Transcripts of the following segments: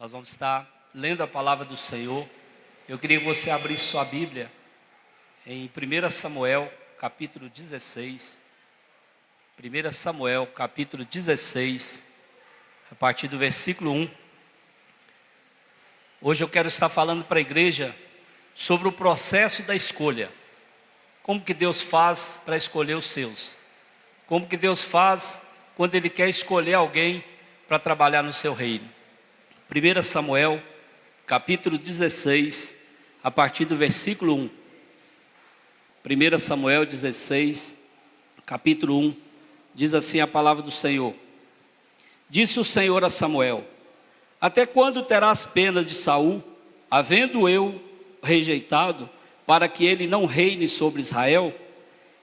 Nós vamos estar lendo a palavra do Senhor. Eu queria que você abrisse sua Bíblia em 1 Samuel, capítulo 16. 1 Samuel, capítulo 16, a partir do versículo 1. Hoje eu quero estar falando para a igreja sobre o processo da escolha. Como que Deus faz para escolher os seus? Como que Deus faz quando Ele quer escolher alguém para trabalhar no seu reino? 1 Samuel, capítulo 16, a partir do versículo 1. 1 Samuel 16, capítulo 1, diz assim a palavra do Senhor. Disse o Senhor a Samuel: até quando terás pena de Saul, havendo eu rejeitado, para que ele não reine sobre Israel?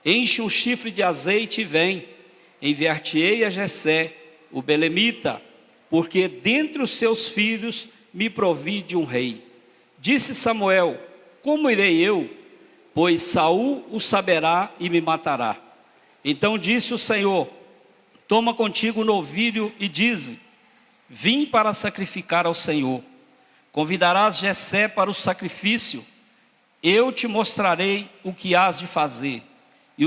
Enche um chifre de azeite e vem, enviar-te-ei a Jessé, o belemita, porque dentre os seus filhos me provi de um rei. Disse Samuel: como irei eu? Pois Saul o saberá e me matará. Então disse o Senhor: toma contigo um novilho e dize: vim para sacrificar ao Senhor. Convidarás Jessé para o sacrifício. Eu te mostrarei o que hás de fazer, e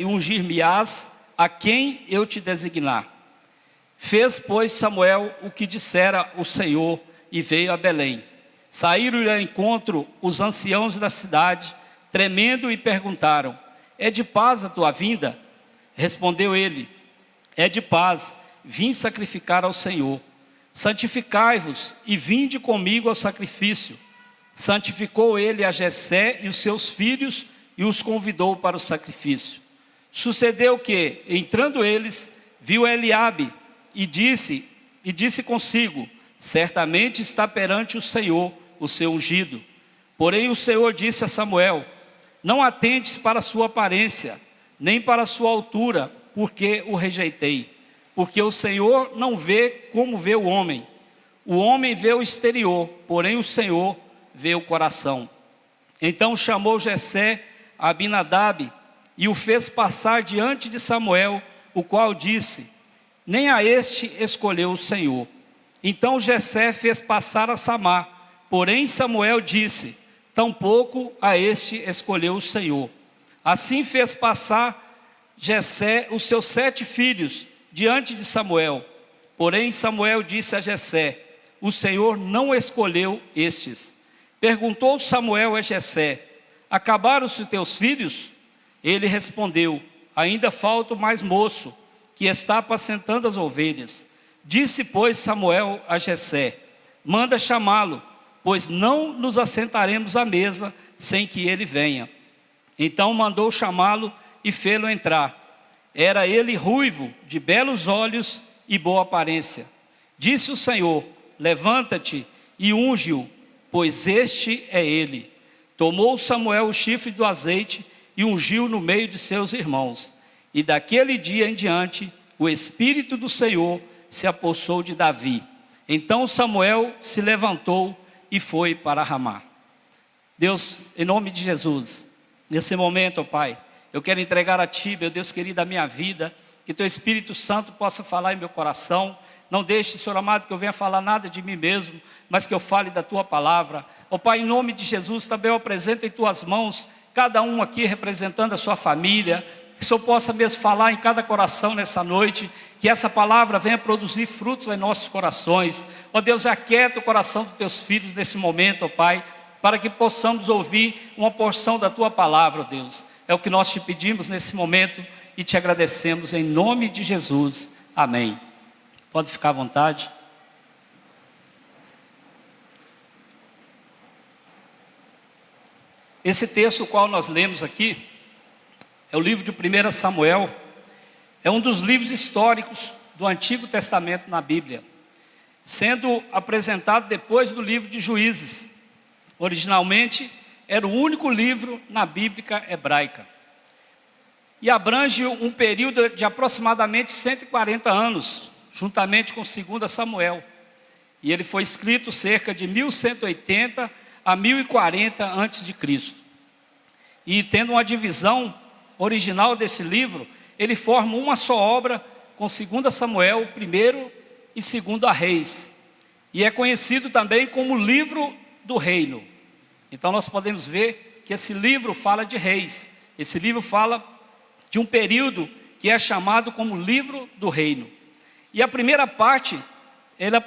ungir-me-ás a quem eu te designar. Fez, pois, Samuel o que dissera o Senhor e veio a Belém. Saíram-lhe ao encontro os anciãos da cidade, tremendo, e perguntaram: é de paz a tua vinda? Respondeu ele: é de paz, vim sacrificar ao Senhor. Santificai-vos e vinde comigo ao sacrifício. Santificou ele a Jessé e os seus filhos e os convidou para o sacrifício. Sucedeu que, entrando eles, viu Eliabe e disse consigo: certamente está perante o Senhor o seu ungido. Porém o Senhor disse a Samuel: não atentes para a sua aparência, nem para a sua altura, porque o rejeitei. Porque o Senhor não vê como vê o homem vê o exterior, porém o Senhor vê o coração. Então chamou Jessé a Abinadab e o fez passar diante de Samuel, o qual disse: nem a este escolheu o Senhor. Então Jessé fez passar a Samar, porém Samuel disse: tampouco a este escolheu o Senhor. Assim fez passar Jessé os seus 7 filhos diante de Samuel. Porém Samuel disse a Jessé: o Senhor não escolheu estes. Perguntou Samuel a Jessé: acabaram-se teus filhos? Ele respondeu: ainda falta o mais moço, que está apacentando as ovelhas. Disse, pois, Samuel a Jessé: manda chamá-lo, pois não nos assentaremos à mesa sem que ele venha. Então mandou chamá-lo e fê-lo entrar. Era ele ruivo, de belos olhos e boa aparência. Disse o Senhor: levanta-te e unge-o, pois este é ele. Tomou Samuel o chifre do azeite e ungiu no meio de seus irmãos. E daquele dia em diante, o Espírito do Senhor se apossou de Davi. Então Samuel se levantou e foi para Ramá. Deus, em nome de Jesus, nesse momento, ó Pai, eu quero entregar a Ti, meu Deus querido, a minha vida, que Teu Espírito Santo possa falar em meu coração. Não deixe, Senhor amado, que eu venha falar nada de mim mesmo, mas que eu fale da Tua palavra. Ó Pai, em nome de Jesus, também eu apresento em Tuas mãos, cada um aqui representando a sua família, que o Senhor possa mesmo falar em cada coração nessa noite, que essa palavra venha produzir frutos em nossos corações. Ó Deus, aquieta o coração dos Teus filhos nesse momento, ó Pai, para que possamos ouvir uma porção da Tua palavra, ó Deus. É o que nós te pedimos nesse momento e te agradecemos em nome de Jesus. Amém. Pode ficar à vontade. Esse texto, o qual nós lemos aqui, é o livro de 1 Samuel. É um dos livros históricos do Antigo Testamento na Bíblia, sendo apresentado depois do livro de Juízes. Originalmente, era o único livro na Bíblia hebraica. E abrange um período de aproximadamente 140 anos, juntamente com 2 Samuel. E ele foi escrito cerca de 1180 a 1040 a.C. E tendo uma divisão original desse livro, ele forma uma só obra com 2 Samuel, 1 e 2 Reis. e é conhecido também como livro do reino. Então nós podemos ver que esse livro fala de reis, esse livro fala de um período que é chamado como livro do reino. E a primeira parte, ela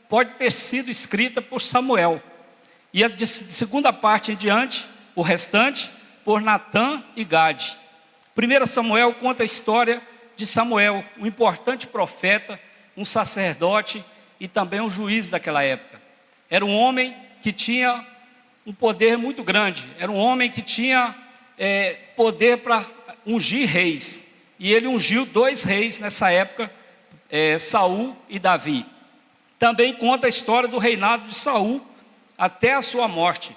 pode ter sido escrita por Samuel, e a segunda parte em diante, o restante, por Natã e Gade. 1 Samuel conta a história de Samuel, um importante profeta, um sacerdote e também um juiz daquela época. Era um homem que tinha um poder muito grande, era um homem que tinha poder para ungir reis, e ele ungiu 2 reis nessa época, Saul e Davi. Também conta a história do reinado de Saul até a sua morte,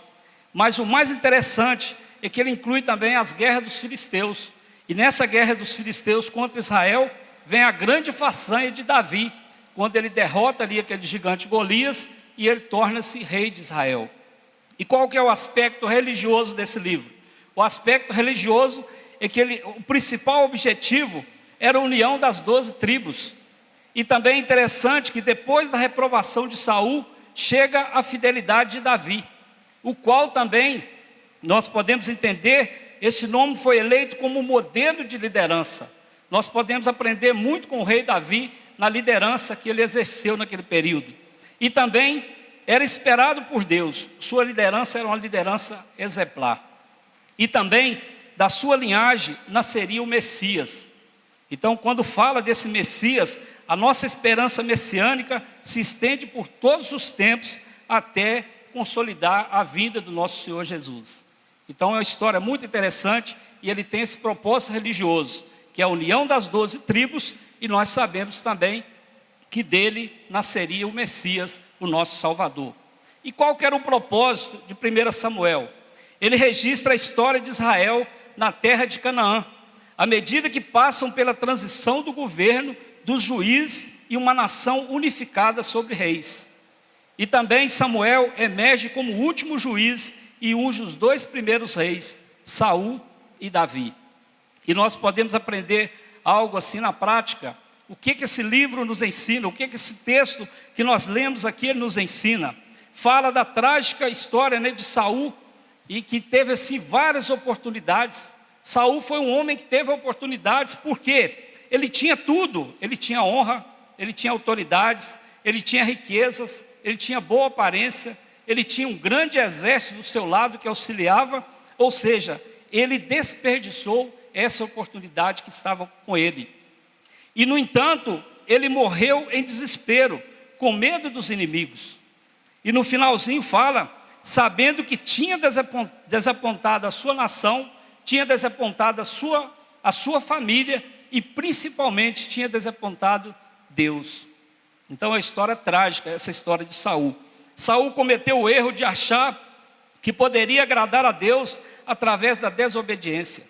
mas o mais interessante é que ele inclui também as guerras dos filisteus, e nessa guerra dos filisteus contra Israel, vem a grande façanha de Davi, quando ele derrota ali aquele gigante Golias, e ele torna-se rei de Israel. E qual que é o aspecto religioso desse livro? O aspecto religioso é que o principal objetivo era a união das 12 tribos. E também é interessante que depois da reprovação de Saul, chega a fidelidade de Davi, o qual também, nós podemos entender, esse nome foi eleito como modelo de liderança. Nós podemos aprender muito com o rei Davi, na liderança que ele exerceu naquele período. E também era esperado por Deus, sua liderança era uma liderança exemplar. E também da sua linhagem nasceria o Messias. Então, quando fala desse Messias, a nossa esperança messiânica se estende por todos os tempos até consolidar a vinda do nosso Senhor Jesus. Então é uma história muito interessante e ele tem esse propósito religioso, que é a união das 12 tribos, e nós sabemos também que dele nasceria o Messias, o nosso Salvador. E qual que era o propósito de 1 Samuel? Ele registra a história de Israel na terra de Canaã, à medida que passam pela transição do governo dos juízes e uma nação unificada sobre reis. E também Samuel emerge como o último juiz e unge os 2 primeiros reis, Saul e Davi. E nós podemos aprender algo assim na prática. O que esse livro nos ensina? O que esse texto que nós lemos aqui ele nos ensina? Fala da trágica história, de Saul, e que teve assim várias oportunidades. Saul foi um homem que teve oportunidades, porque ele tinha tudo, ele tinha honra, ele tinha autoridades, ele tinha riquezas, ele tinha boa aparência, ele tinha um grande exército do seu lado que auxiliava, ou seja, ele desperdiçou essa oportunidade que estava com ele. E no entanto, ele morreu em desespero, com medo dos inimigos. E no finalzinho fala, sabendo que tinha desapontado a sua nação, tinha desapontado a sua família, e principalmente tinha desapontado Deus. Então é uma história trágica, essa história de Saul. Saul cometeu o erro de achar que poderia agradar a Deus através da desobediência.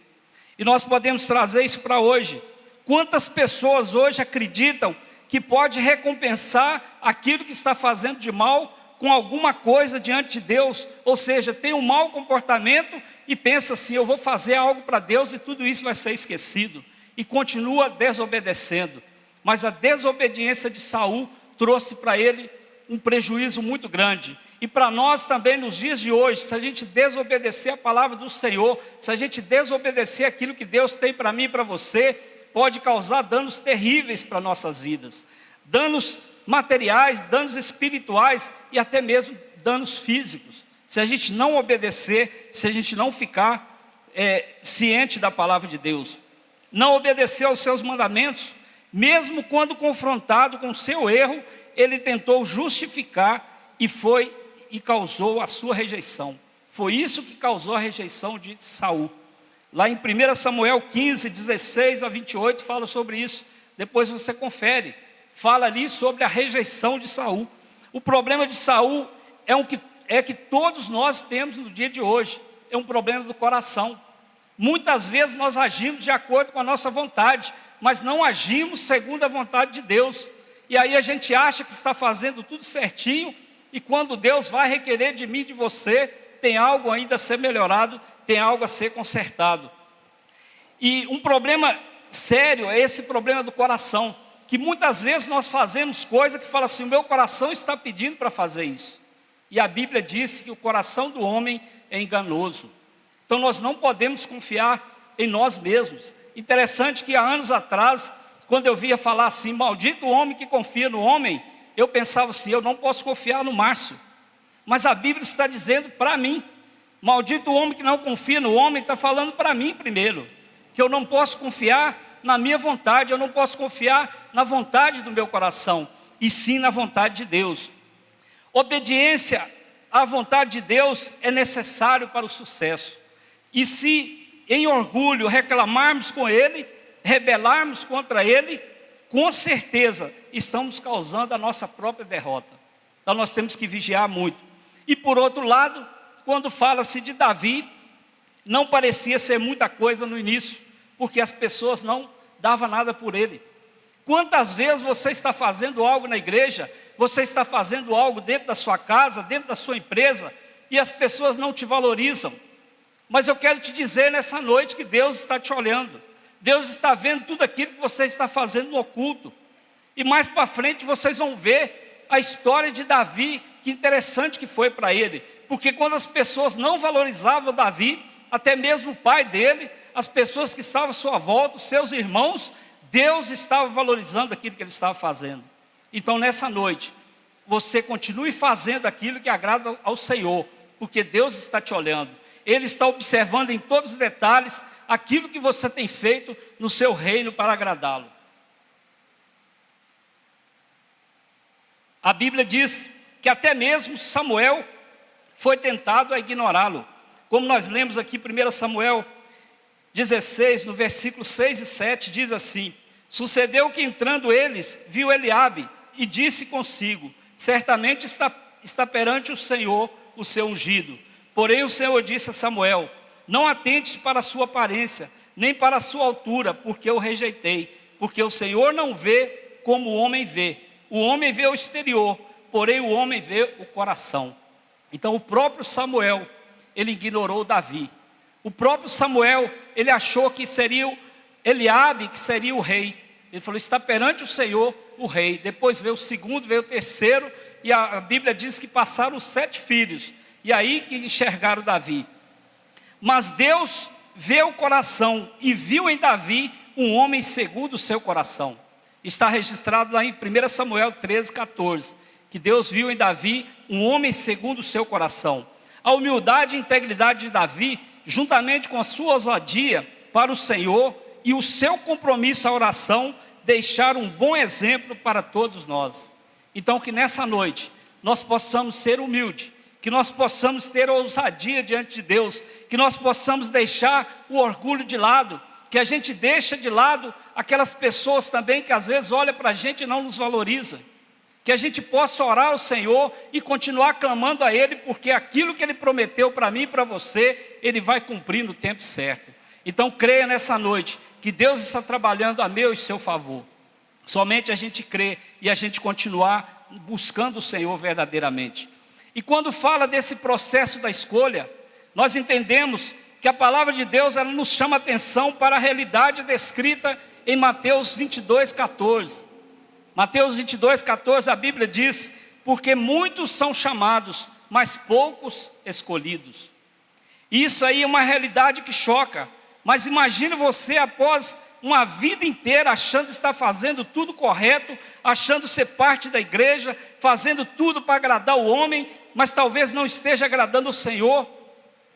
E nós podemos trazer isso para hoje. Quantas pessoas hoje acreditam que pode recompensar aquilo que está fazendo de mal com alguma coisa diante de Deus? Ou seja, tem um mau comportamento e pensa assim, eu vou fazer algo para Deus e tudo isso vai ser esquecido. E continua desobedecendo. Mas a desobediência de Saul trouxe para ele um prejuízo muito grande. E para nós também nos dias de hoje, se a gente desobedecer a palavra do Senhor, se a gente desobedecer aquilo que Deus tem para mim e para você, pode causar danos terríveis para nossas vidas. Danos materiais, danos espirituais e até mesmo danos físicos. Se a gente não obedecer, se a gente não ficar ciente da palavra de Deus. Não obedecer aos seus mandamentos, mesmo quando confrontado com o seu erro, ele tentou justificar e causou a sua rejeição. Foi isso que causou a rejeição de Saul. Lá em 1 Samuel 15, 16 a 28 fala sobre isso. Depois você confere. Fala ali sobre a rejeição de Saul. O problema de Saul é que todos nós temos no dia de hoje. É um problema do coração. Muitas vezes nós agimos de acordo com a nossa vontade, mas não agimos segundo a vontade de Deus. E aí a gente acha que está fazendo tudo certinho, e quando Deus vai requerer de mim e de você, tem algo ainda a ser melhorado, tem algo a ser consertado. E um problema sério é esse problema do coração, que muitas vezes nós fazemos coisas que fala assim, o meu coração está pedindo para fazer isso. E a Bíblia diz que o coração do homem é enganoso. Então nós não podemos confiar em nós mesmos. Interessante que há anos atrás, quando eu via falar assim, maldito o homem que confia no homem, eu pensava assim, eu não posso confiar no Márcio. Mas a Bíblia está dizendo para mim, maldito o homem que não confia no homem, está falando para mim primeiro, que eu não posso confiar na minha vontade, eu não posso confiar na vontade do meu coração, e sim na vontade de Deus. Obediência à vontade de Deus é necessário para o sucesso. E se em orgulho reclamarmos com Ele, rebelarmos contra Ele, com certeza estamos causando a nossa própria derrota. Então nós temos que vigiar muito. E por outro lado, quando fala-se de Davi, não parecia ser muita coisa no início, porque as pessoas não davam nada por ele. Quantas vezes você está fazendo algo na igreja, você está fazendo algo dentro da sua casa, dentro da sua empresa, e as pessoas não te valorizam? Mas eu quero te dizer nessa noite que Deus está te olhando. Deus está vendo tudo aquilo que você está fazendo no oculto. E mais para frente vocês vão ver a história de Davi, que interessante que foi para ele. Porque quando as pessoas não valorizavam Davi, até mesmo o pai dele, as pessoas que estavam à sua volta, os seus irmãos, Deus estava valorizando aquilo que ele estava fazendo. Então nessa noite, você continue fazendo aquilo que agrada ao Senhor, porque Deus está te olhando. Ele está observando em todos os detalhes aquilo que você tem feito no seu reino para agradá-lo. A Bíblia diz que até mesmo Samuel foi tentado a ignorá-lo. Como nós lemos aqui 1 Samuel 16, no versículo 6 e 7, diz assim: sucedeu que entrando eles, viu Eliabe e disse consigo, certamente está perante o Senhor o seu ungido. Porém o Senhor disse a Samuel, não atentes para a sua aparência, nem para a sua altura, porque eu rejeitei. Porque o Senhor não vê como o homem vê. O homem vê o exterior, porém o homem vê o coração. Então o próprio Samuel, ele ignorou Davi. O próprio Samuel, ele achou que seria Eliabe, que seria o rei. Ele falou, está perante o Senhor o rei. Depois veio o segundo, veio o terceiro, e a Bíblia diz que passaram os 7 filhos. E aí que enxergaram Davi. Mas Deus vê o coração e viu em Davi um homem segundo o seu coração. Está registrado lá em 1 Samuel 13, 14, que Deus viu em Davi um homem segundo o seu coração. A humildade e integridade de Davi, juntamente com a sua ousadia para o Senhor e o seu compromisso à oração, deixaram um bom exemplo para todos nós. Então que nessa noite nós possamos ser humildes, que nós possamos ter ousadia diante de Deus, que nós possamos deixar o orgulho de lado, que a gente deixe de lado aquelas pessoas também que às vezes olham para a gente e não nos valorizam, que a gente possa orar ao Senhor e continuar clamando a Ele, porque aquilo que Ele prometeu para mim e para você, Ele vai cumprir no tempo certo. Então creia nessa noite, que Deus está trabalhando a meu e seu favor. Somente a gente crê e a gente continuar buscando o Senhor verdadeiramente. E quando fala desse processo da escolha, nós entendemos que a palavra de Deus, ela nos chama a atenção para a realidade descrita em Mateus 22, 14. Mateus 22, 14, a Bíblia diz, porque muitos são chamados, mas poucos escolhidos. Isso aí é uma realidade que choca, mas imagine você após uma vida inteira achando estar fazendo tudo correto, achando ser parte da igreja, fazendo tudo para agradar o homem, mas talvez não esteja agradando o Senhor,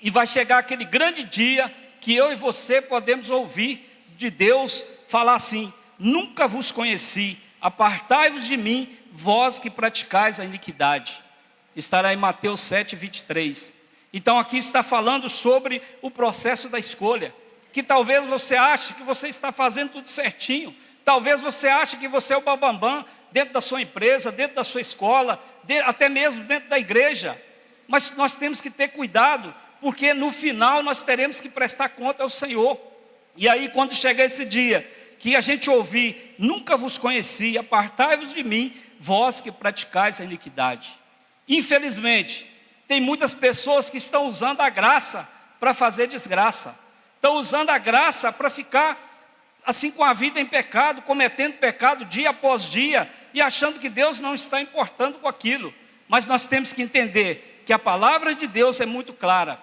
e vai chegar aquele grande dia que eu e você podemos ouvir de Deus falar assim, nunca vos conheci, apartai-vos de mim, vós que praticais a iniquidade. Estará em Mateus 7, 23. Então aqui está falando sobre o processo da escolha, que talvez você ache que você está fazendo tudo certinho, talvez você ache que você é o bambambam dentro da sua empresa, dentro da sua escola, até mesmo dentro da igreja, mas nós temos que ter cuidado, porque no final nós teremos que prestar conta ao Senhor. E aí quando chegar esse dia, que a gente ouvir, nunca vos conheci, apartai-vos de mim, vós que praticais a iniquidade. Infelizmente, tem muitas pessoas que estão usando a graça para fazer desgraça, estão usando a graça para ficar assim com a vida em pecado, cometendo pecado dia após dia, e achando que Deus não está importando com aquilo. Mas nós temos que entender que a palavra de Deus é muito clara.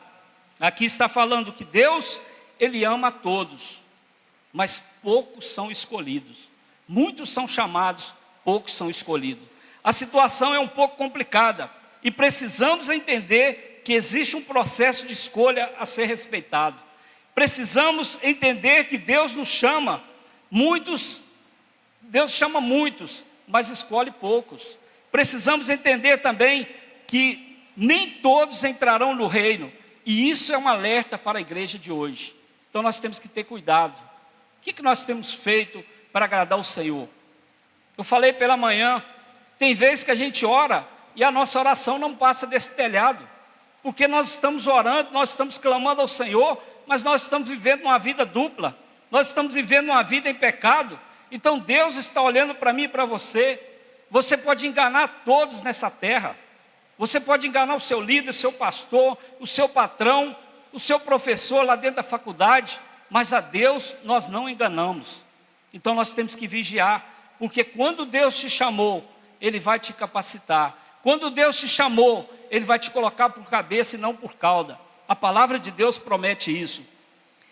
Aqui está falando que Deus, Ele ama a todos, mas poucos são escolhidos. Muitos são chamados, poucos são escolhidos. A situação é um pouco complicada, e precisamos entender que existe um processo de escolha a ser respeitado. Precisamos entender que Deus nos chama, Deus chama muitos, mas escolhe poucos. Precisamos entender também que nem todos entrarão no reino, e isso é um alerta para a igreja de hoje. Então nós temos que ter cuidado. O que nós temos feito para agradar o Senhor? Eu falei pela manhã, tem vezes que a gente ora e a nossa oração não passa desse telhado, porque nós estamos orando, nós estamos clamando ao Senhor, mas nós estamos vivendo uma vida dupla, nós estamos vivendo uma vida em pecado. Então Deus está olhando para mim e para você. Você pode enganar todos nessa terra, você pode enganar o seu líder, o seu pastor, o seu patrão, o seu professor lá dentro da faculdade, mas a Deus nós não enganamos. Então nós temos que vigiar, porque quando Deus te chamou, Ele vai te capacitar. Quando Deus te chamou, Ele vai te colocar por cabeça e não por cauda. A palavra de Deus promete isso.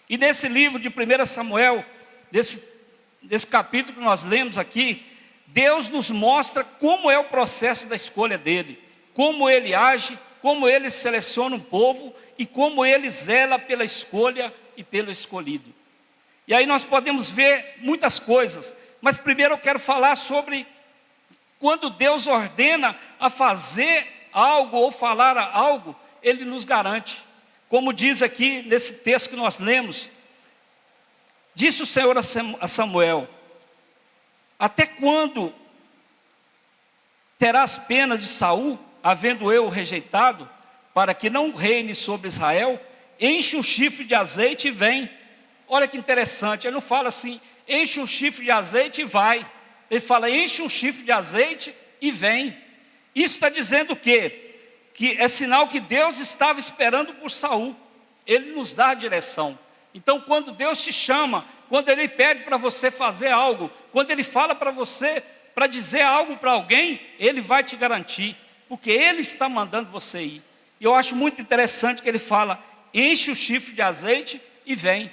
E nesse livro de 1 Samuel, desse capítulo que nós lemos aqui, Deus nos mostra como é o processo da escolha dEle, como Ele age, como Ele seleciona um povo e como Ele zela pela escolha e pelo escolhido. E aí nós podemos ver muitas coisas, mas primeiro eu quero falar sobre quando Deus ordena a fazer algo ou falar algo, Ele nos garante. Como diz aqui nesse texto que nós lemos, disse o Senhor a Samuel: até quando terás pena de Saul, havendo eu o rejeitado, para que não reine sobre Israel? Enche um chifre de azeite e vem. Olha que interessante, ele não fala assim, enche um chifre de azeite e vai. Ele fala, enche um chifre de azeite e vem. Isso está dizendo o quê? Que é sinal que Deus estava esperando por Saul. Ele nos dá a direção. Então quando Deus te chama, quando Ele pede para você fazer algo, quando Ele fala para você, para dizer algo para alguém, Ele vai te garantir, porque Ele está mandando você ir. E eu acho muito interessante que Ele fala, enche o chifre de azeite e vem.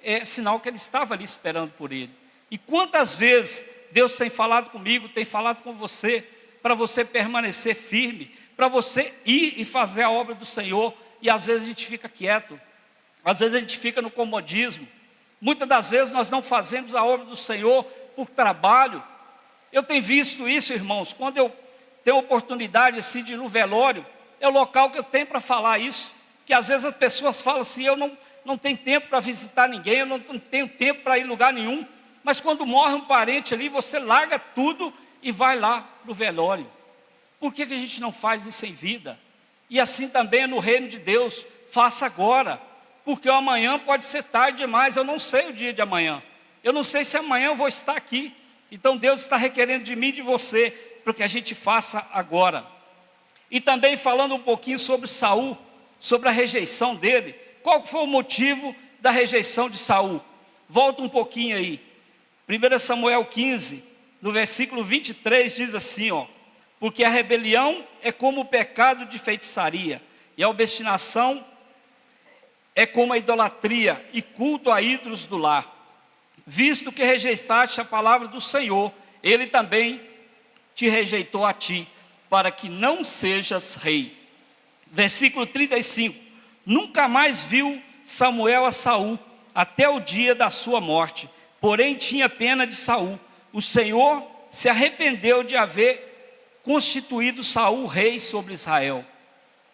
É sinal que Ele estava ali esperando por Ele. E quantas vezes Deus tem falado comigo, tem falado com você, para você permanecer firme, para você ir e fazer a obra do Senhor, e às vezes a gente fica quieto, às vezes a gente fica no comodismo. Muitas das vezes nós não fazemos a obra do Senhor por trabalho. Eu tenho visto isso, irmãos, quando eu tenho oportunidade assim, de ir no velório, é o local que eu tenho para falar isso, que às vezes as pessoas falam assim, eu não tenho tempo para visitar ninguém, eu não tenho tempo para ir em lugar nenhum, mas quando morre um parente ali, você larga tudo e vai lá para o velório. Por que a gente não faz isso em vida? E assim também é no reino de Deus, faça agora, porque o amanhã pode ser tarde demais, eu não sei o dia de amanhã, eu não sei se amanhã eu vou estar aqui. Então Deus está requerendo de mim e de você, para que a gente faça agora. E também falando um pouquinho sobre Saul, sobre a rejeição dele. Qual foi o motivo da rejeição de Saul? Volta um pouquinho aí, 1 Samuel 15, no versículo 23 diz assim, ó: porque a rebelião é como o pecado de feitiçaria, e a obstinação é como a idolatria e culto a ídolos do lar. Visto que rejeitaste a palavra do Senhor, Ele também te rejeitou a ti, para que não sejas rei. Versículo 35, nunca mais viu Samuel a Saul, até o dia da sua morte, porém tinha pena de Saul. O Senhor se arrependeu de haver constituído Saul rei sobre Israel.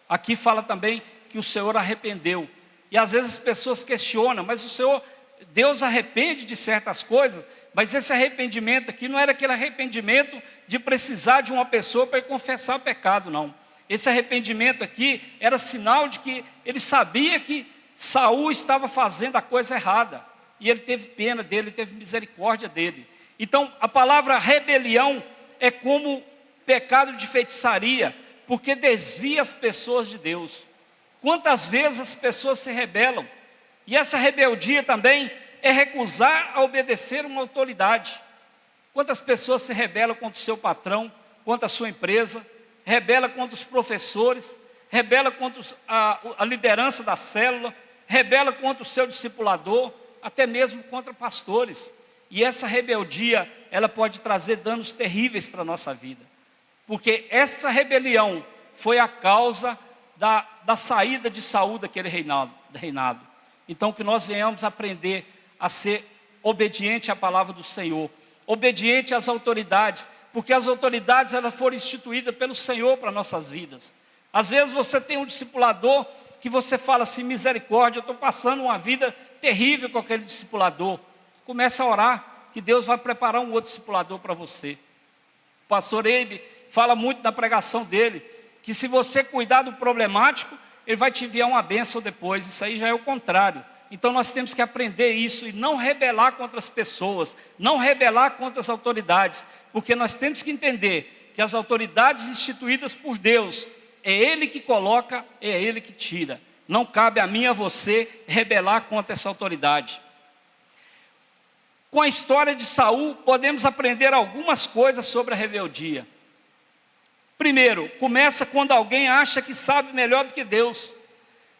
Aqui fala também que o Senhor arrependeu. E às vezes as pessoas questionam, mas o Senhor, Deus arrepende de certas coisas, mas esse arrependimento aqui não era aquele arrependimento de precisar de uma pessoa para confessar o pecado, não. Esse arrependimento aqui era sinal de que ele sabia que Saul estava fazendo a coisa errada, e ele teve pena dele, teve misericórdia dele. Então a palavra rebelião é como pecado de feitiçaria, porque desvia as pessoas de Deus. Quantas vezes as pessoas se rebelam, e essa rebeldia também é recusar a obedecer uma autoridade. Quantas pessoas se rebelam contra o seu patrão, contra a sua empresa, rebela contra os professores, rebela contra a liderança da célula, rebela contra o seu discipulador, até mesmo contra pastores. E essa rebeldia, ela pode trazer danos terríveis para a nossa vida. Porque essa rebelião foi a causa da saída de Saul daquele reinado. Então que nós venhamos aprender a ser obediente à palavra do Senhor, obediente às autoridades, porque as autoridades elas foram instituídas pelo Senhor para nossas vidas. Às vezes você tem um discipulador que você fala assim, misericórdia, eu estou passando uma vida terrível com aquele discipulador. Começa a orar, que Deus vai preparar um outro discipulador para você. O pastor Eibe fala muito na pregação dele, que se você cuidar do problemático, ele vai te enviar uma bênção depois. Isso aí já é o contrário. Então nós temos que aprender isso e não rebelar contra as pessoas, não rebelar contra as autoridades, porque nós temos que entender que as autoridades instituídas por Deus, é Ele que coloca, é Ele que tira. Não cabe a mim e a você rebelar contra essa autoridade. Com a história de Saul, podemos aprender algumas coisas sobre a rebeldia. Primeiro, começa quando alguém acha que sabe melhor do que Deus.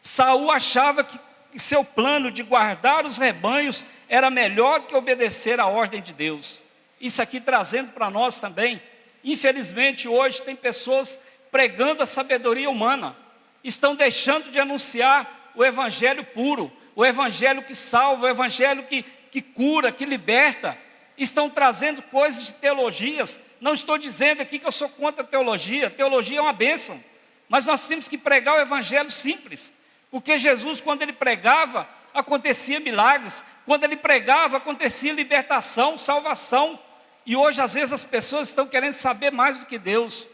Saul achava que seu plano de guardar os rebanhos era melhor do que obedecer à ordem de Deus. Isso aqui trazendo para nós também, infelizmente hoje tem pessoas pregando a sabedoria humana, estão deixando de anunciar o evangelho puro, o evangelho que salva, o evangelho que cura, que liberta. Estão trazendo coisas de teologias. Não estou dizendo aqui que eu sou contra a teologia, teologia é uma bênção, mas nós temos que pregar o evangelho simples, porque Jesus, quando ele pregava, acontecia milagres, quando ele pregava, acontecia libertação, salvação. E hoje às vezes as pessoas estão querendo saber mais do que Deus,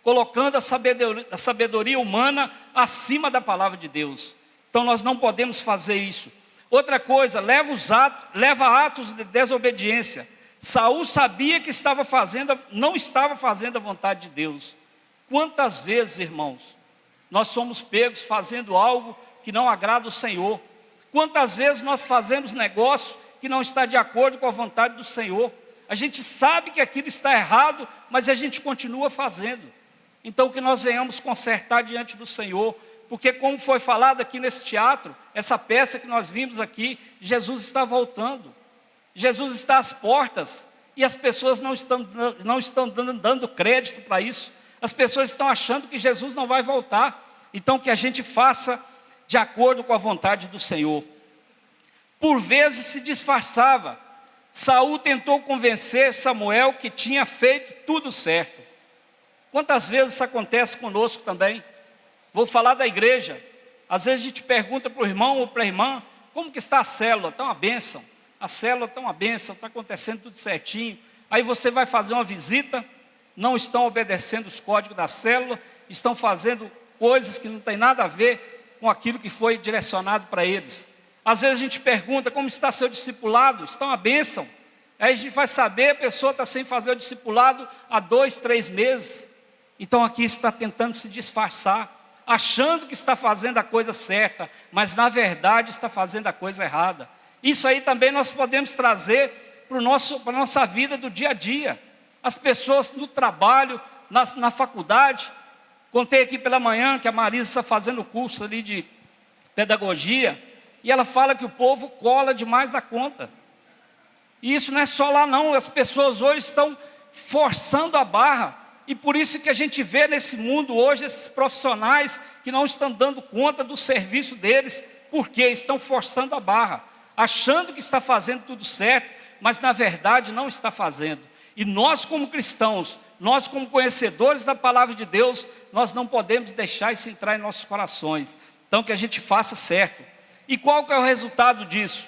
colocando a sabedoria humana acima da palavra de Deus. Então nós não podemos fazer isso. Outra coisa, leva atos de desobediência. Saul sabia que não estava fazendo a vontade de Deus. Quantas vezes, irmãos, nós somos pegos fazendo algo que não agrada o Senhor? Quantas vezes nós fazemos negócio que não está de acordo com a vontade do Senhor? A gente sabe que aquilo está errado, mas a gente continua fazendo. Então que nós venhamos consertar diante do Senhor, porque como foi falado aqui nesse teatro, essa peça que nós vimos aqui, Jesus está voltando, Jesus está às portas, e as pessoas não estão dando crédito para isso, as pessoas estão achando que Jesus não vai voltar. Então que a gente faça de acordo com a vontade do Senhor. Por vezes se disfarçava. Saul tentou convencer Samuel que tinha feito tudo certo. Quantas vezes isso acontece conosco também? Vou falar da igreja. Às vezes a gente pergunta para o irmão ou para a irmã, como que está a célula? Está uma bênção. A célula está uma bênção, está acontecendo tudo certinho. Aí você vai fazer uma visita, não estão obedecendo os códigos da célula, estão fazendo coisas que não tem nada a ver com aquilo que foi direcionado para eles. Às vezes a gente pergunta, como está seu discipulado? Está uma bênção. Aí a gente vai saber, a pessoa está sem fazer o discipulado há 2, 3 meses. Então aqui está tentando se disfarçar, achando que está fazendo a coisa certa, mas na verdade está fazendo a coisa errada. Isso aí também nós podemos trazer para a nossa vida do dia a dia. As pessoas no trabalho, na faculdade. Contei aqui pela manhã que a Marisa está fazendo o curso ali de pedagogia, e ela fala que o povo cola demais da conta. E isso não é só lá não, as pessoas hoje estão forçando a barra, e por isso que a gente vê nesse mundo hoje esses profissionais que não estão dando conta do serviço deles, porque estão forçando a barra, achando que está fazendo tudo certo, mas na verdade não está fazendo. E nós como cristãos, nós como conhecedores da palavra de Deus, nós não podemos deixar isso entrar em nossos corações. Então que a gente faça certo. E qual que é o resultado disso?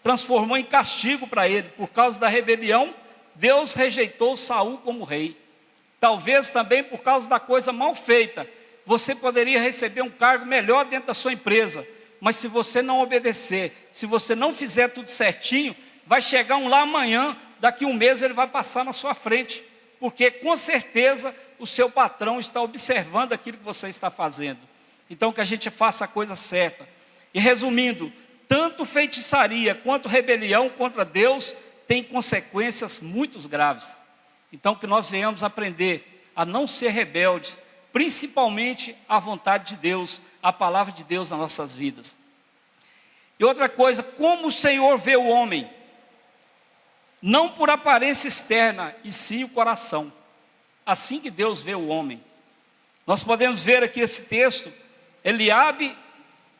Transformou em castigo para ele. Por causa da rebelião, Deus rejeitou Saul como rei. Talvez também por causa da coisa mal feita, você poderia receber um cargo melhor dentro da sua empresa, mas se você não obedecer, se você não fizer tudo certinho, vai chegar um lá amanhã, daqui um mês ele vai passar na sua frente, porque com certeza o seu patrão está observando aquilo que você está fazendo. Então que a gente faça a coisa certa. E resumindo, tanto feitiçaria quanto rebelião contra Deus tem consequências muito graves. Então que nós venhamos aprender a não ser rebeldes, principalmente à vontade de Deus, à palavra de Deus nas nossas vidas. E outra coisa, como o Senhor vê o homem? Não por aparência externa, e sim o coração. Assim que Deus vê o homem. Nós podemos ver aqui esse texto, Eliabe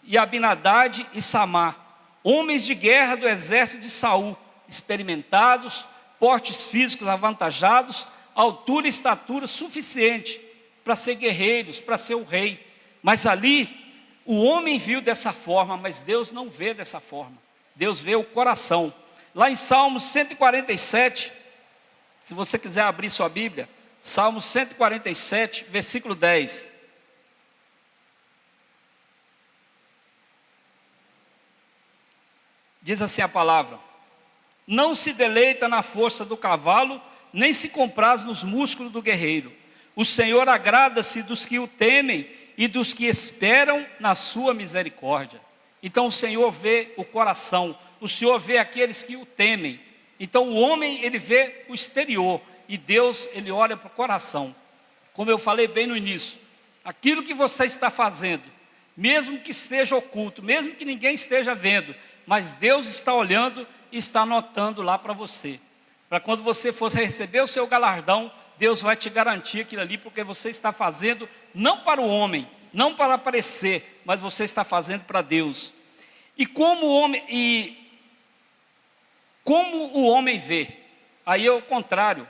e Abinadade e Samar, homens de guerra do exército de Saul, experimentados, portes físicos avantajados, altura e estatura suficiente para ser guerreiros, para ser o rei. Mas ali, o homem viu dessa forma, mas Deus não vê dessa forma. Deus vê o coração. Lá em Salmos 147, se você quiser abrir sua Bíblia, Salmos 147, versículo 10. Diz assim a palavra: não se deleita na força do cavalo, nem se compraz nos músculos do guerreiro. O Senhor agrada-se dos que o temem e dos que esperam na sua misericórdia. Então o Senhor vê o coração, o Senhor vê aqueles que o temem. Então o homem, ele vê o exterior, e Deus, ele olha para o coração. Como eu falei bem no início, aquilo que você está fazendo, mesmo que esteja oculto, mesmo que ninguém esteja vendo, mas Deus está olhando e está anotando lá para você. Para quando você for receber o seu galardão, Deus vai te garantir aquilo ali, porque você está fazendo não para o homem, não para aparecer, mas você está fazendo para Deus. E como o homem vê? Aí é o contrário.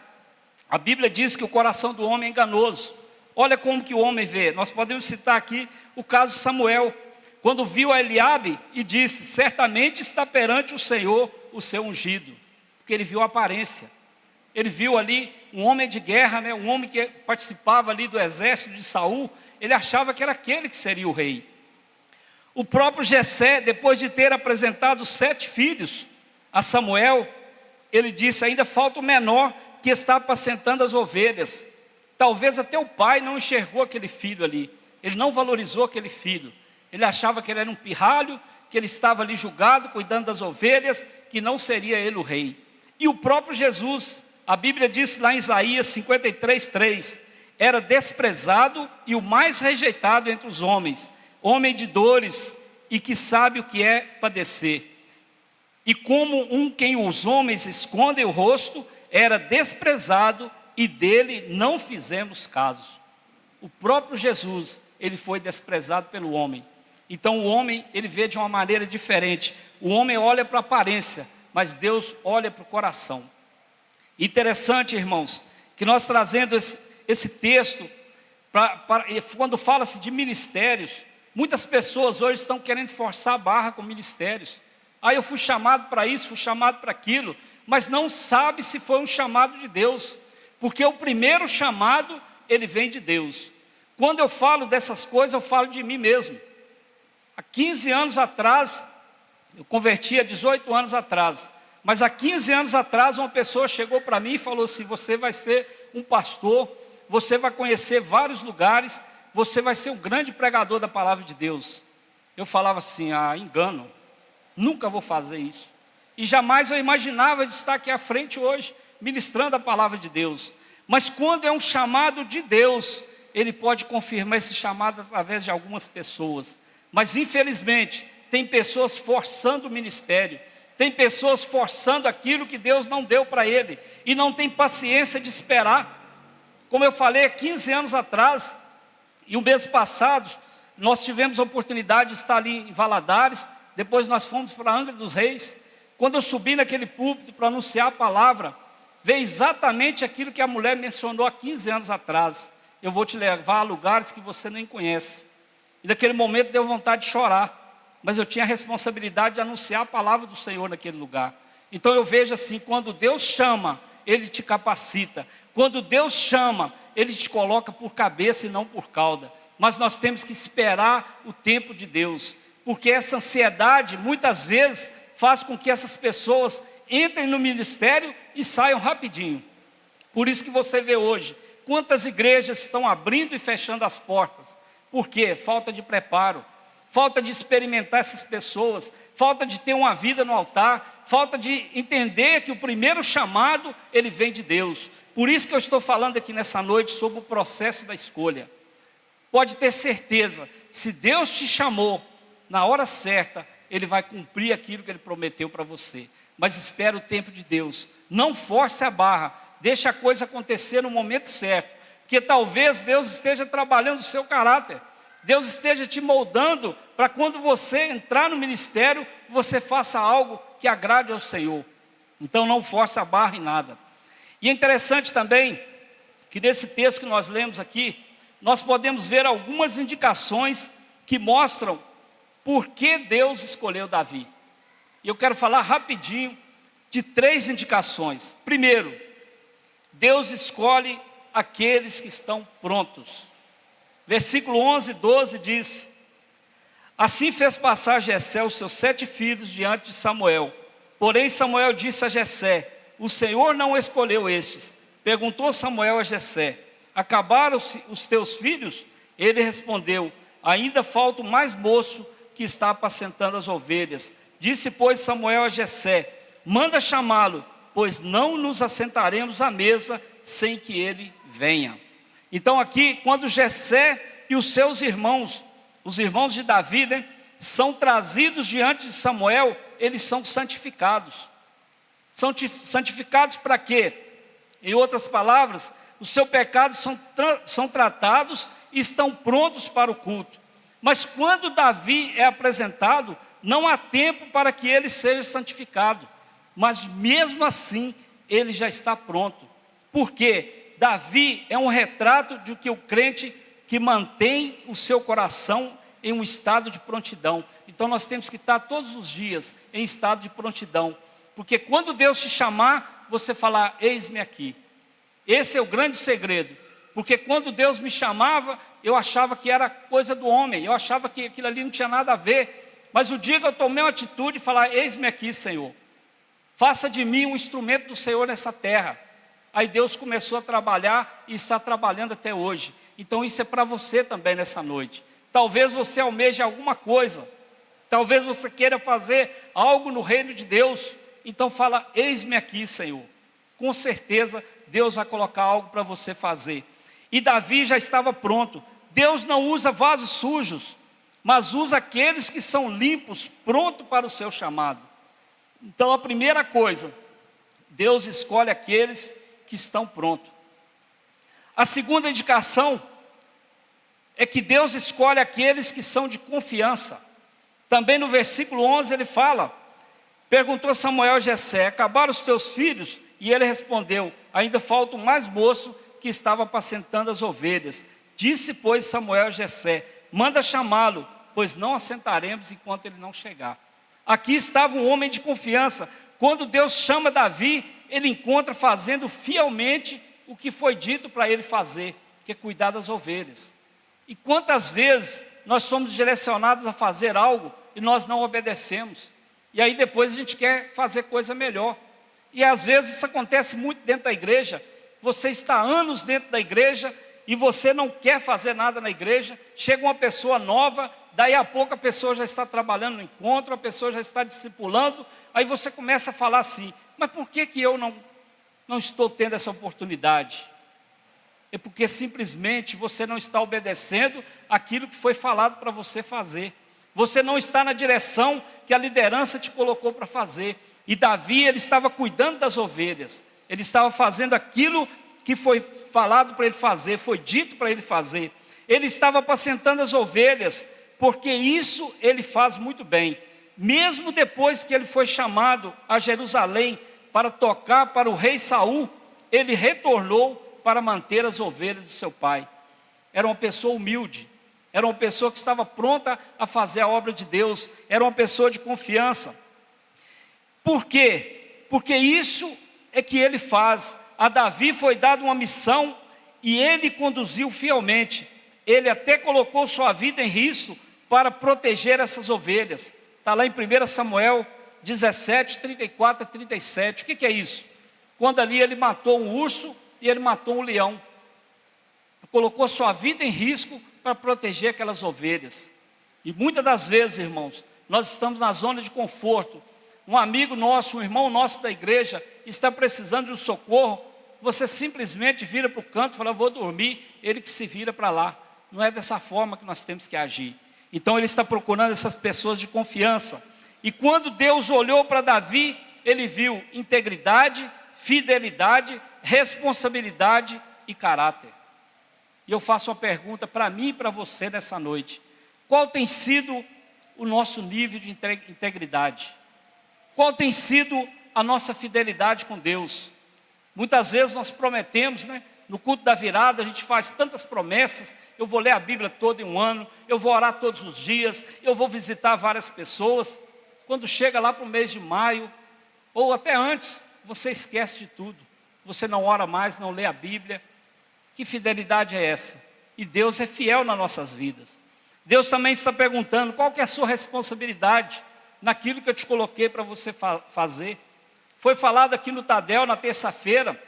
A Bíblia diz que o coração do homem é enganoso. Olha como que o homem vê. Nós podemos citar aqui o caso de Samuel, quando viu a Eliabe e disse: certamente está perante o Senhor o seu ungido. Porque ele viu a aparência. Ele viu ali um homem de guerra, um homem que participava ali do exército de Saul. Ele achava que era aquele que seria o rei. O próprio Jessé, depois de ter apresentado 7 filhos a Samuel, ele disse: ainda falta o menor, que está apacentando as ovelhas. Talvez até o pai não enxergou aquele filho ali. Ele não valorizou aquele filho. Ele achava que ele era um pirralho, que ele estava ali julgado, cuidando das ovelhas, que não seria ele o rei. E o próprio Jesus, a Bíblia diz lá em Isaías 53:3, era desprezado e o mais rejeitado entre os homens, homem de dores e que sabe o que é padecer. E como um quem os homens escondem o rosto, era desprezado e dele não fizemos caso. O próprio Jesus, ele foi desprezado pelo homem. Então o homem, ele vê de uma maneira diferente. O homem olha para a aparência, mas Deus olha para o coração. Interessante, irmãos, que nós trazendo esse texto, quando fala-se de ministérios, muitas pessoas hoje estão querendo forçar a barra com ministérios. Eu fui chamado para isso, fui chamado para aquilo, mas não sabe se foi um chamado de Deus, porque o primeiro chamado, ele vem de Deus. Quando eu falo dessas coisas, eu falo de mim mesmo. Há 15 anos atrás, eu converti há 18 anos atrás, mas há 15 anos atrás uma pessoa chegou para mim e falou assim: você vai ser um pastor, você vai conhecer vários lugares, você vai ser um grande pregador da palavra de Deus. Eu falava assim: engano, nunca vou fazer isso. E jamais eu imaginava de estar aqui à frente hoje, ministrando a palavra de Deus. Mas quando é um chamado de Deus, Ele pode confirmar esse chamado através de algumas pessoas. Mas infelizmente, tem pessoas forçando o ministério, tem pessoas forçando aquilo que Deus não deu para ele, e não tem paciência de esperar. Como eu falei, 15 anos atrás, e o mês passado, nós tivemos a oportunidade de estar ali em Valadares, depois nós fomos para Angra dos Reis. Quando eu subi naquele púlpito para anunciar a palavra, veio exatamente aquilo que a mulher mencionou há 15 anos atrás: eu vou te levar a lugares que você nem conhece. E naquele momento deu vontade de chorar, mas eu tinha a responsabilidade de anunciar a palavra do Senhor naquele lugar. Então eu vejo assim, quando Deus chama, Ele te capacita. Quando Deus chama, Ele te coloca por cabeça e não por cauda. Mas nós temos que esperar o tempo de Deus, porque essa ansiedade muitas vezes faz com que essas pessoas entrem no ministério e saiam rapidinho. Por isso que você vê hoje quantas igrejas estão abrindo e fechando as portas. Por quê? Falta de preparo, falta de experimentar essas pessoas, falta de ter uma vida no altar, falta de entender que o primeiro chamado, ele vem de Deus. Por isso que eu estou falando aqui nessa noite sobre o processo da escolha. Pode ter certeza, se Deus te chamou, na hora certa, Ele vai cumprir aquilo que Ele prometeu para você. Mas espere o tempo de Deus, não force a barra, deixe a coisa acontecer no momento certo, porque talvez Deus esteja trabalhando o seu caráter, Deus esteja te moldando para quando você entrar no ministério, você faça algo que agrade ao Senhor. Então não force a barra em nada. E é interessante também, que nesse texto que nós lemos aqui, nós podemos ver algumas indicações que mostram por que Deus escolheu Davi. E eu quero falar rapidinho de 3 indicações. Primeiro, Deus escolhe aqueles que estão prontos. Versículo 11 e 12 diz: assim fez passar Jessé os seus 7 filhos diante de Samuel. Porém Samuel disse a Jessé: o Senhor não escolheu estes. Perguntou Samuel a Jessé: acabaram-se os teus filhos? Ele respondeu: ainda falta o mais moço que está apacentando as ovelhas. Disse, pois, Samuel a Jessé: manda chamá-lo, pois não nos assentaremos à mesa sem que ele venha. Então aqui, quando Jessé e os seus irmãos, os irmãos de Davi, são trazidos diante de Samuel, eles são santificados. São santificados para quê? Em outras palavras, os seus pecados são tratados e estão prontos para o culto. Mas quando Davi é apresentado, não há tempo para que ele seja santificado. Mas mesmo assim, ele já está pronto. Por quê? Davi é um retrato de que o crente que mantém o seu coração em um estado de prontidão. Então nós temos que estar todos os dias em estado de prontidão. Porque quando Deus te chamar, você falar: eis-me aqui. Esse é o grande segredo. Porque quando Deus me chamava, eu achava que era coisa do homem, eu achava que aquilo ali não tinha nada a ver. Mas o dia que eu tomei uma atitude e falar: eis-me aqui, Senhor, faça de mim um instrumento do Senhor nessa terra. Aí Deus começou a trabalhar e está trabalhando até hoje. Então isso é para você também nessa noite. Talvez você almeje alguma coisa, talvez você queira fazer algo no reino de Deus. Então fala: eis-me aqui, Senhor. Com certeza Deus vai colocar algo para você fazer. E Davi já estava pronto. Deus não usa vasos sujos, mas usa aqueles que são limpos, prontos para o seu chamado. Então a primeira coisa, Deus escolhe aqueles que estão prontos. A segunda indicação é que Deus escolhe aqueles que são de confiança. Também no versículo 11 ele fala: perguntou Samuel a Jessé: acabaram os teus filhos? E ele respondeu: ainda falta o mais moço que estava apacentando as ovelhas. Disse, pois, Samuel a Jessé: manda chamá-lo, pois não assentaremos enquanto ele não chegar. Aqui estava um homem de confiança. Quando Deus chama Davi, ele encontra fazendo fielmente o que foi dito para ele fazer, que é cuidar das ovelhas. E quantas vezes nós somos direcionados a fazer algo e nós não obedecemos, e aí depois a gente quer fazer coisa melhor. E às vezes isso acontece muito dentro da igreja. Você está há anos dentro da igreja e você não quer fazer nada na igreja. Chega uma pessoa nova, daí a pouco a pessoa já está trabalhando no encontro, a pessoa já está discipulando. Aí você começa a falar assim: mas por que eu não estou tendo essa oportunidade? É porque simplesmente você não está obedecendo aquilo que foi falado para você fazer. Você não está na direção que a liderança te colocou para fazer. E Davi, ele estava cuidando das ovelhas. Ele estava fazendo aquilo que foi falado para ele fazer, foi dito para ele fazer. Ele estava apacentando as ovelhas, porque isso ele faz muito bem. Mesmo depois que ele foi chamado a Jerusalém para tocar para o rei Saul, ele retornou para manter as ovelhas de seu pai. Era uma pessoa humilde, era uma pessoa que estava pronta a fazer a obra de Deus, era uma pessoa de confiança. Por quê? Porque isso é que ele faz. A Davi foi dada uma missão e ele conduziu fielmente. Ele até colocou sua vida em risco para proteger essas ovelhas. Está lá em 1 Samuel 17, 34 a 37. O que é isso? Quando ali ele matou um urso e ele matou um leão. Colocou sua vida em risco para proteger aquelas ovelhas. E muitas das vezes, irmãos, nós estamos na zona de conforto. Um amigo nosso, um irmão nosso da igreja está precisando de um socorro, você simplesmente vira para o canto e fala, vou dormir, ele que se vira para lá. Não é dessa forma que nós temos que agir. Então ele está procurando essas pessoas de confiança. E quando Deus olhou para Davi, ele viu integridade, fidelidade, responsabilidade e caráter. E eu faço uma pergunta para mim e para você nessa noite. Qual tem sido o nosso nível de integridade? Qual tem sido a nossa fidelidade com Deus? Muitas vezes nós prometemos, né? No culto da virada a gente faz tantas promessas, eu vou ler a Bíblia toda em um ano, eu vou orar todos os dias, eu vou visitar várias pessoas. Quando chega lá para o mês de maio, ou até antes, você esquece de tudo. Você não ora mais, não lê a Bíblia. Que fidelidade é essa? E Deus é fiel nas nossas vidas. Deus também está perguntando, qual que é a sua responsabilidade naquilo que eu te coloquei para você fazer? Foi falado aqui no Tadel, na terça-feira,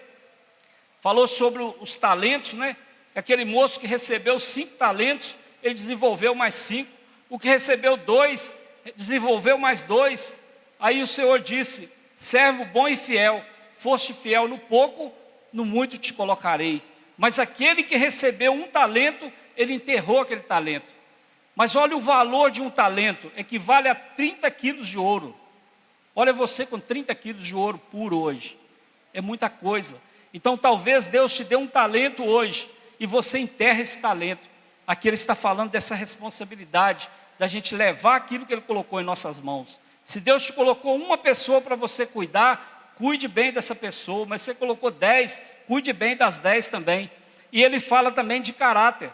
falou sobre os talentos, né? Aquele moço que recebeu 5 talentos, ele desenvolveu mais 5. O que recebeu 2, desenvolveu mais 2. Aí o Senhor disse, servo bom e fiel, foste fiel no pouco, no muito te colocarei. Mas aquele que recebeu 1 talento, ele enterrou aquele talento. Mas olha o valor de 1 talento, equivale a 30 quilos de ouro. Olha você com 30 quilos de ouro puro hoje. É muita coisa. Então talvez Deus te dê 1 talento hoje e você enterra esse talento. Aqui ele está falando dessa responsabilidade, da gente levar aquilo que ele colocou em nossas mãos. Se Deus te colocou uma pessoa para você cuidar, cuide bem dessa pessoa. Mas você colocou 10, cuide bem das 10 também. E ele fala também de caráter.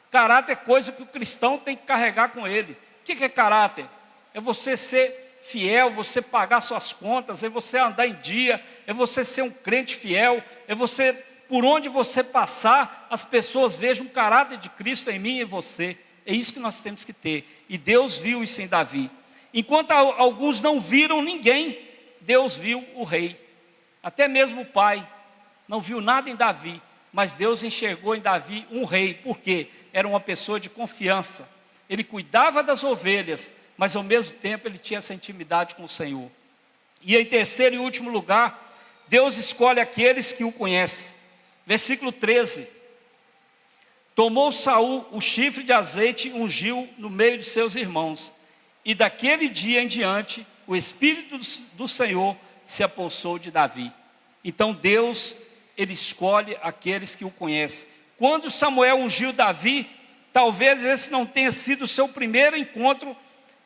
Caráter é coisa que o cristão tem que carregar com ele. O que é caráter? É você ser fiel, você pagar suas contas, é você andar em dia, é você ser um crente fiel, é você, por onde você passar, as pessoas vejam o caráter de Cristo em mim e em você. É isso que nós temos que ter. E Deus viu isso em Davi. Enquanto alguns não viram ninguém, Deus viu o rei. Até mesmo o pai não viu nada em Davi, mas Deus enxergou em Davi um rei. Por quê? Era uma pessoa de confiança. Ele cuidava das ovelhas, mas ao mesmo tempo ele tinha essa intimidade com o Senhor. E em terceiro e último lugar, Deus escolhe aqueles que o conhecem. Versículo 13. Tomou Saul o chifre de azeite e ungiu no meio de seus irmãos. E daquele dia em diante, o Espírito do Senhor se apossou de Davi. Então Deus, ele escolhe aqueles que o conhecem. Quando Samuel ungiu Davi, talvez esse não tenha sido o seu primeiro encontro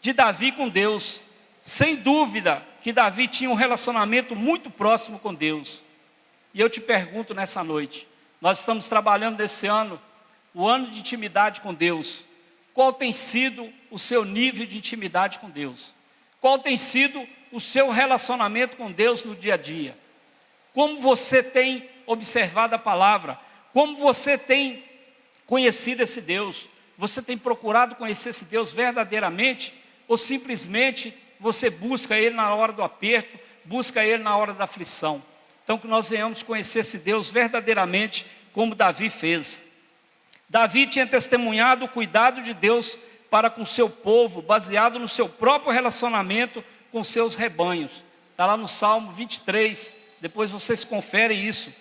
de Davi com Deus. Sem dúvida que Davi tinha um relacionamento muito próximo com Deus. E eu te pergunto nessa noite, nós estamos trabalhando nesse ano, o ano de intimidade com Deus. Qual tem sido o seu nível de intimidade com Deus? Qual tem sido o seu relacionamento com Deus no dia a dia? Como você tem observado a palavra? Como você tem conhecido esse Deus? Você tem procurado conhecer esse Deus verdadeiramente? Ou simplesmente você busca Ele na hora do aperto, busca Ele na hora da aflição? Então que nós venhamos conhecer esse Deus verdadeiramente, como Davi fez. Davi tinha testemunhado o cuidado de Deus para com seu povo, baseado no seu próprio relacionamento com seus rebanhos. Está lá no Salmo 23, depois vocês conferem isso.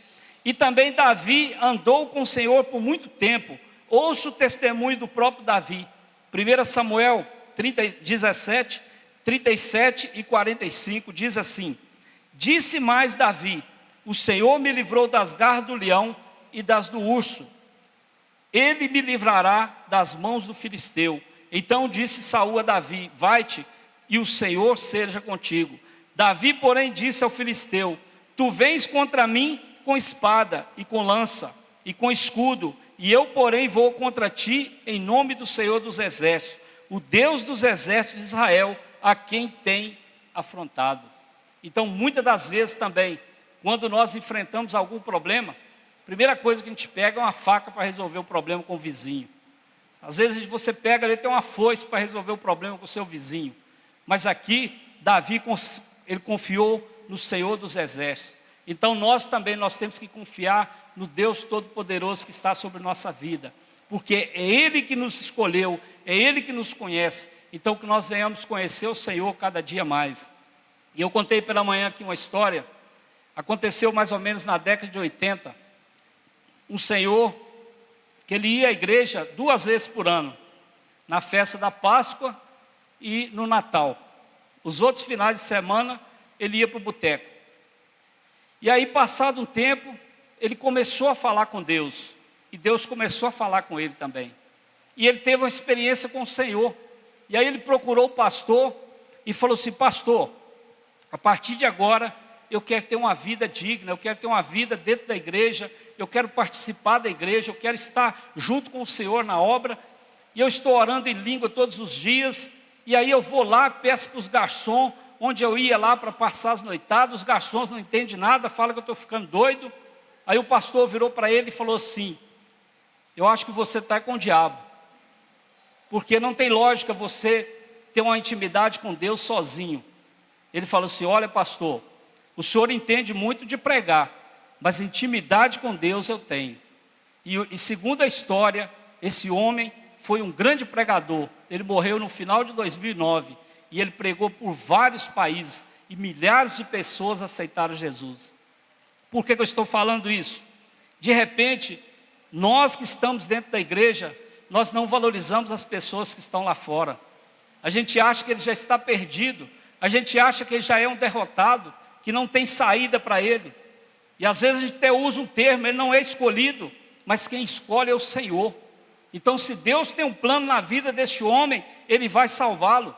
E também Davi andou com o Senhor por muito tempo. Ouça o testemunho do próprio Davi. 1 Samuel 17, 37 e 45 diz assim: Disse mais Davi, o Senhor me livrou das garras do leão e das do urso. Ele me livrará das mãos do filisteu. Então disse Saul a Davi, vai-te, e o Senhor seja contigo. Davi, porém, disse ao filisteu, tu vens contra mim com espada e com lança e com escudo, e eu, porém, vou contra ti em nome do Senhor dos exércitos, o Deus dos exércitos de Israel, a quem tem afrontado. Então, muitas das vezes também, quando nós enfrentamos algum problema, a primeira coisa que a gente pega é uma faca para resolver o problema com o vizinho. Às vezes você pega ali, tem uma foice para resolver o problema com o seu vizinho. Mas aqui, Davi, ele confiou no Senhor dos exércitos. Então nós também, nós temos que confiar no Deus Todo-Poderoso que está sobre nossa vida. porque é Ele que nos escolheu, é Ele que nos conhece. Então que nós venhamos conhecer o Senhor cada dia mais. E eu contei pela manhã aqui uma história, aconteceu mais ou menos na década de 80, um senhor que ele ia à igreja 2 vezes por ano, na festa da Páscoa e no Natal. Os outros finais de semana ele ia para o boteco. E aí, passado um tempo, ele começou a falar com Deus, e Deus começou a falar com ele também. E ele teve uma experiência com o Senhor. E aí ele procurou o pastor e falou assim: pastor, a partir de agora eu quero ter uma vida digna, eu quero ter uma vida dentro da igreja, eu quero participar da igreja, eu quero estar junto com o Senhor na obra, e eu estou orando em língua todos os dias, e aí eu vou lá, peço para os garçons, onde eu ia lá para passar as noitadas, os garçons não entendem nada, falam que eu estou ficando doido. Aí o pastor virou para ele e falou assim: eu acho que você está com o diabo, porque não tem lógica você ter uma intimidade com Deus sozinho. Ele falou assim: olha, pastor, o senhor entende muito de pregar, mas intimidade com Deus eu tenho. E segundo a história, esse homem foi um grande pregador. Ele morreu no final de 2009 e ele pregou por vários países e milhares de pessoas aceitaram Jesus. Por que eu estou falando isso? De repente, nós que estamos dentro da igreja, nós não valorizamos as pessoas que estão lá fora. A gente acha que ele já está perdido, a gente acha que ele já é um derrotado, que não tem saída para ele. E às vezes a gente até usa um termo: ele não é escolhido, mas quem escolhe é o Senhor. Então, se Deus tem um plano na vida desse homem, Ele vai salvá-lo.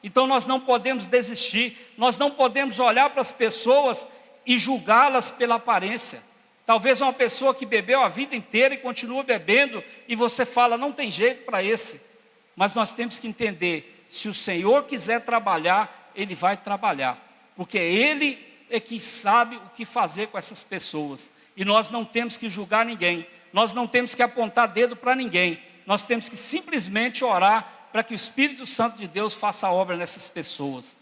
Então nós não podemos desistir, nós não podemos olhar para as pessoas e julgá-las pela aparência. Talvez uma pessoa que bebeu a vida inteira e continua bebendo, e você fala: não tem jeito para esse. Mas nós temos que entender, se o Senhor quiser trabalhar, Ele vai trabalhar, porque Ele é que sabe o que fazer com essas pessoas, e nós não temos que julgar ninguém, nós não temos que apontar dedo para ninguém, nós temos que simplesmente orar para que o Espírito Santo de Deus faça a obra nessas pessoas.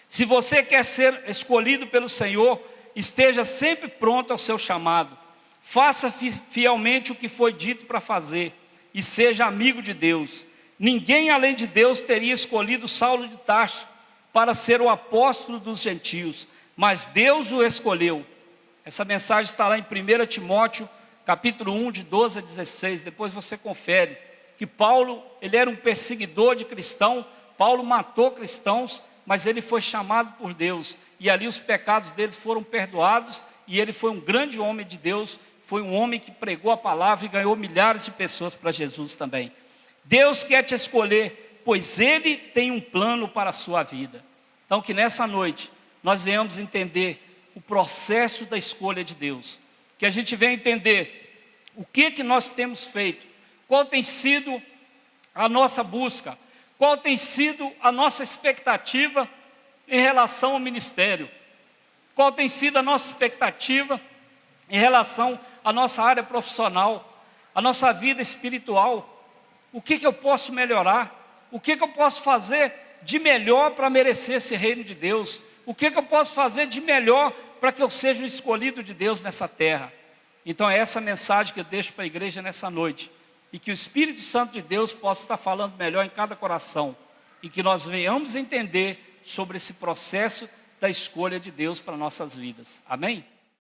Se você quer ser escolhido pelo Senhor, esteja sempre pronto ao seu chamado, faça fielmente o que foi dito para fazer, e seja amigo de Deus. Ninguém além de Deus teria escolhido Saulo de Tarso para ser o apóstolo dos gentios, mas Deus o escolheu. Essa mensagem está lá em 1 Timóteo, capítulo 1, de 12 a 16, depois você confere, que Paulo, ele era um perseguidor de cristãos, Paulo matou cristãos, mas ele foi chamado por Deus, e ali os pecados dele foram perdoados, e ele foi um grande homem de Deus, foi um homem que pregou a palavra e ganhou milhares de pessoas para Jesus também. Deus quer te escolher, pois Ele tem um plano para a sua vida. Então que nessa noite nós venhamos entender o processo da escolha de Deus, que a gente venha entender o que nós temos feito, qual tem sido a nossa busca, qual tem sido a nossa expectativa em relação ao ministério, qual tem sido a nossa expectativa em relação à nossa área profissional, à nossa vida espiritual. O que eu posso melhorar? O que eu posso fazer de melhor para merecer esse reino de Deus? O que eu posso fazer de melhor para que eu seja o escolhido de Deus nessa terra? Então é essa mensagem que eu deixo para a igreja nessa noite, e que o Espírito Santo de Deus possa estar falando melhor em cada coração, e que nós venhamos entender sobre esse processo da escolha de Deus para nossas vidas. Amém?